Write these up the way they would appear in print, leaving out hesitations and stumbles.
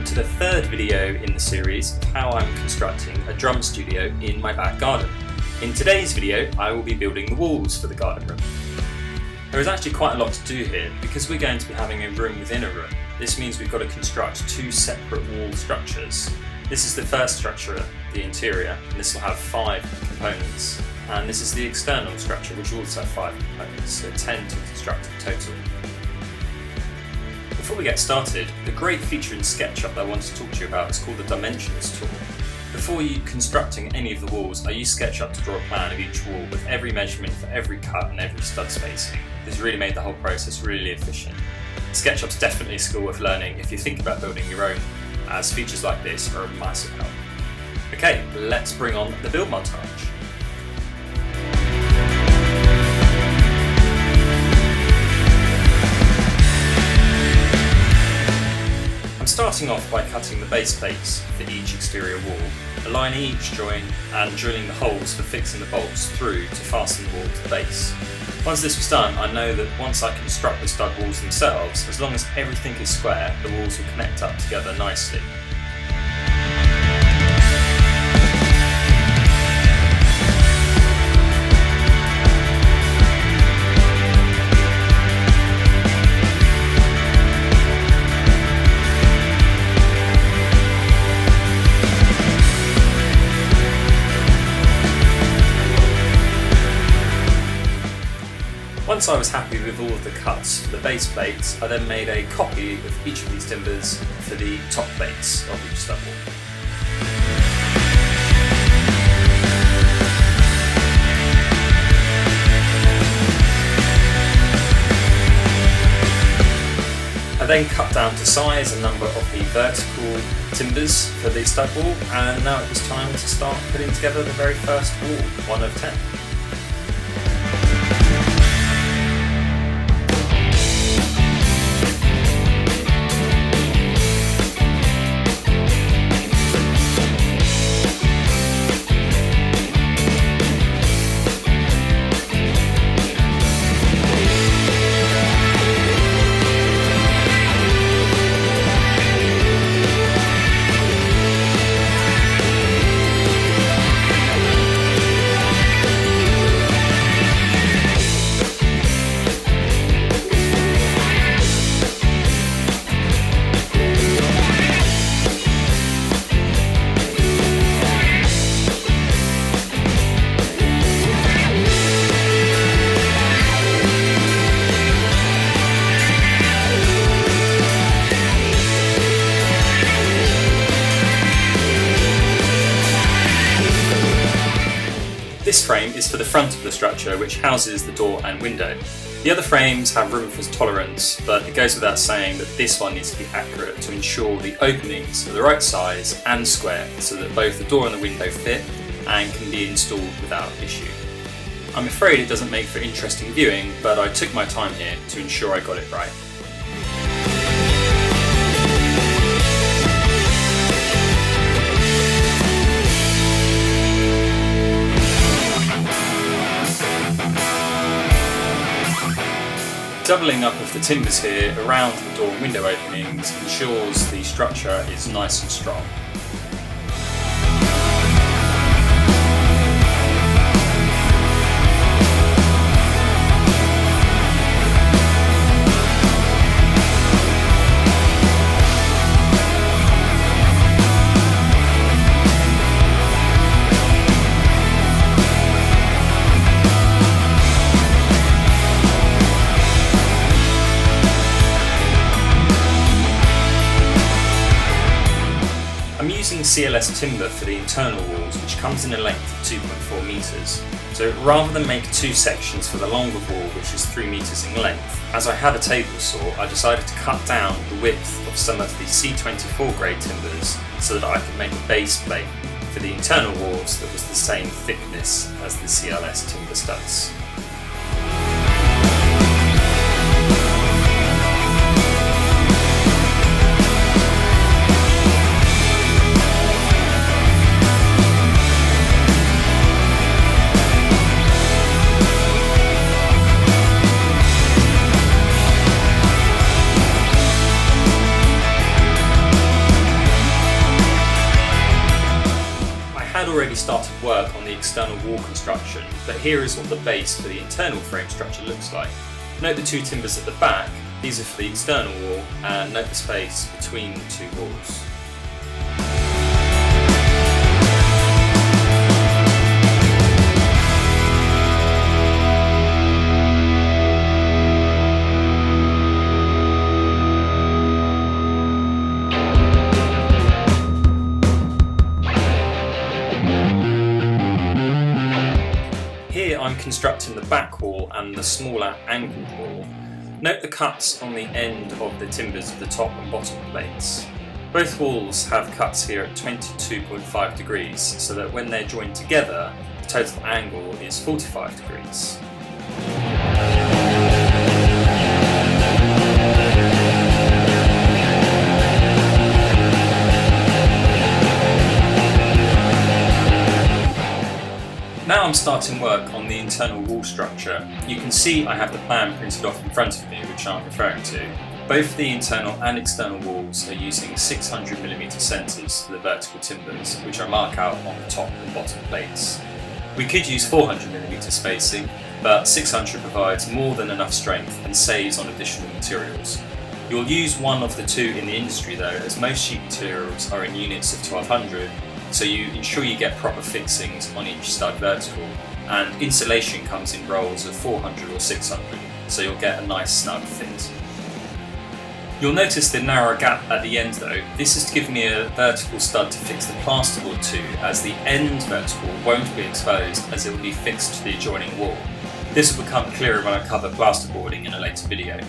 to the third video in the series of how I'm constructing a drum studio in my back garden. In today's video, I will be building the walls for the garden room. There is actually quite a lot to do here because we're going to be having a room within a room. This means we've got to construct two separate wall structures. This is the first structure, the interior, and this will have 5 components. And this is the external structure, which will also have 5 components, so 10 to construct in total. Before we get started, the great feature in SketchUp that I want to talk to you about is called the Dimensions tool. Before you constructing any of the walls, I use SketchUp to draw a plan of each wall with every measurement for every cut and every stud spacing. This really made the whole process really efficient. SketchUp's definitely a skill worth learning if you think about building your own, as features like this are a massive help. Okay, let's bring on the build montage. Starting off by cutting the base plates for each exterior wall, aligning each joint and drilling the holes for fixing the bolts through to fasten the wall to the base. Once this was done, I know that once I construct the stud walls themselves, as long as everything is square, the walls will connect up together nicely. Once I was happy with all of the cuts for the base plates, I then made a copy of each of these timbers for the top plates of each stud wall. I then cut down to size a number of the vertical timbers for the stud wall, and now it was time to start putting together the very first wall, 1 of 10. This frame is for the front of the structure, which houses the door and window. The other frames have room for tolerance, but it goes without saying that this one needs to be accurate to ensure the openings are the right size and square so that both the door and the window fit and can be installed without issue. I'm afraid it doesn't make for interesting viewing, but I took my time here to ensure I got it right. Doubling up of the timbers here around the door and window openings ensures the structure is nice and strong. I'm using CLS timber for the internal walls, which comes in a length of 2.4 metres. So rather than make 2 sections for the longer wall, which is 3 metres in length, as I have a table saw, I decided to cut down the width of some of the C24 grade timbers so that I could make a base plate for the internal walls that was the same thickness as the CLS timber studs. had already started work on the external wall construction, but here is what the base for the internal frame structure looks like. Note the two timbers at the back, these are for the external wall, and note the space between the two walls. Here I'm constructing the back wall and the smaller angled wall. Note the cuts on the end of the timbers of the top and bottom plates. Both walls have cuts here at 22.5 degrees, so that when they're joined together, the total angle is 45 degrees. Now I'm starting work on the internal wall structure. You can see I have the plan printed off in front of me, which I'm referring to. Both the internal and external walls are using 600mm centres for the vertical timbers, which I mark out on the top and bottom plates. We could use 400mm spacing, but 600 provides more than enough strength and saves on additional materials. You'll use one of the two in the industry though, as most sheet materials are in units of 1200, so you ensure you get proper fixings on each stud vertical, and insulation comes in rolls of 400 or 600, so you'll get a nice snug fit. You'll notice the narrow gap at the end though. This is to give me a vertical stud to fix the plasterboard to, as the end vertical won't be exposed as it will be fixed to the adjoining wall. This will become clearer when I cover plasterboarding in a later video.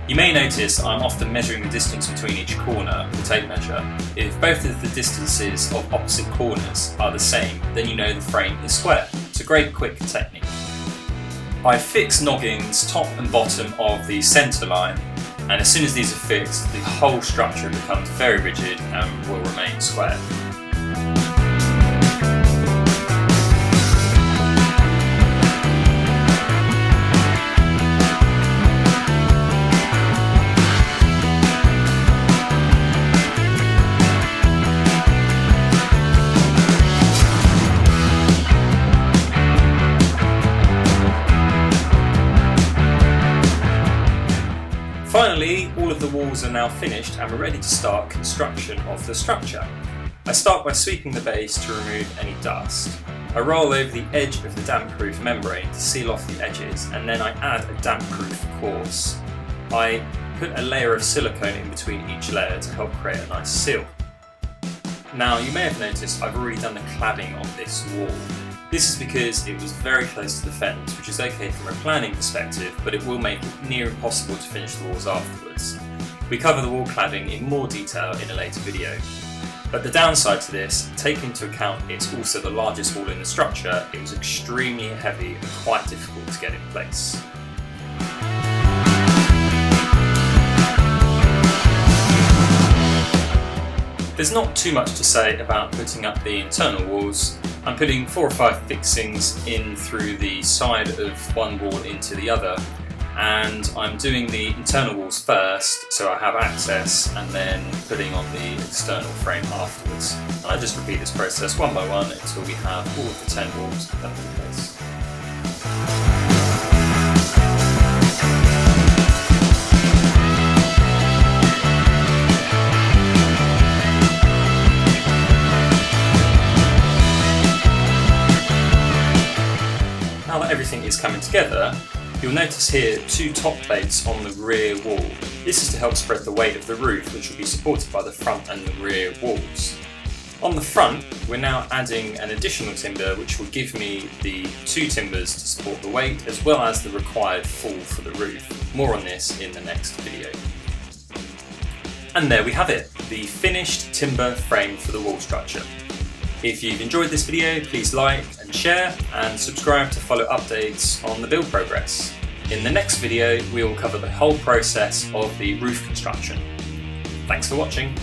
You may notice I'm often measuring the distance between each corner with a tape measure. If both of the distances of opposite corners are the same, then you know the frame is square. It's a great quick technique. I fix noggins top and bottom of the centre line, and as soon as these are fixed, the whole structure becomes very rigid and will remain square. Finally, all of the walls are now finished and we're ready to start construction of the structure. I start by sweeping the base to remove any dust. I roll over the edge of the damp-proof membrane to seal off the edges, and then I add a damp-proof course. I put a layer of silicone in between each layer to help create a nice seal. Now, you may have noticed I've already done the cladding on this wall. This is because it was very close to the fence, which is okay from a planning perspective, but it will make it near impossible to finish the walls afterwards. We cover the wall cladding in more detail in a later video. But the downside to this, take into account it's also the largest wall in the structure, it was extremely heavy and quite difficult to get in place. There's not too much to say about putting up the internal walls. I'm putting 4 or 5 fixings in through the side of one wall into the other, and I'm doing the internal walls first so I have access, and then putting on the external frame afterwards. And I just repeat this process one by one until we have all of the 10 walls put in place. together, you'll notice here two top plates on the rear wall. This is to help spread the weight of the roof, which will be supported by the front and the rear walls. On the front, we're now adding an additional timber which will give me the two timbers to support the weight as well as the required fall for the roof. More on this in the next video. And there we have it, the finished timber frame for the wall structure. If you've enjoyed this video, please like and share and subscribe to follow updates on the build progress. In the next video, we will cover the whole process of the roof construction. Thanks for watching.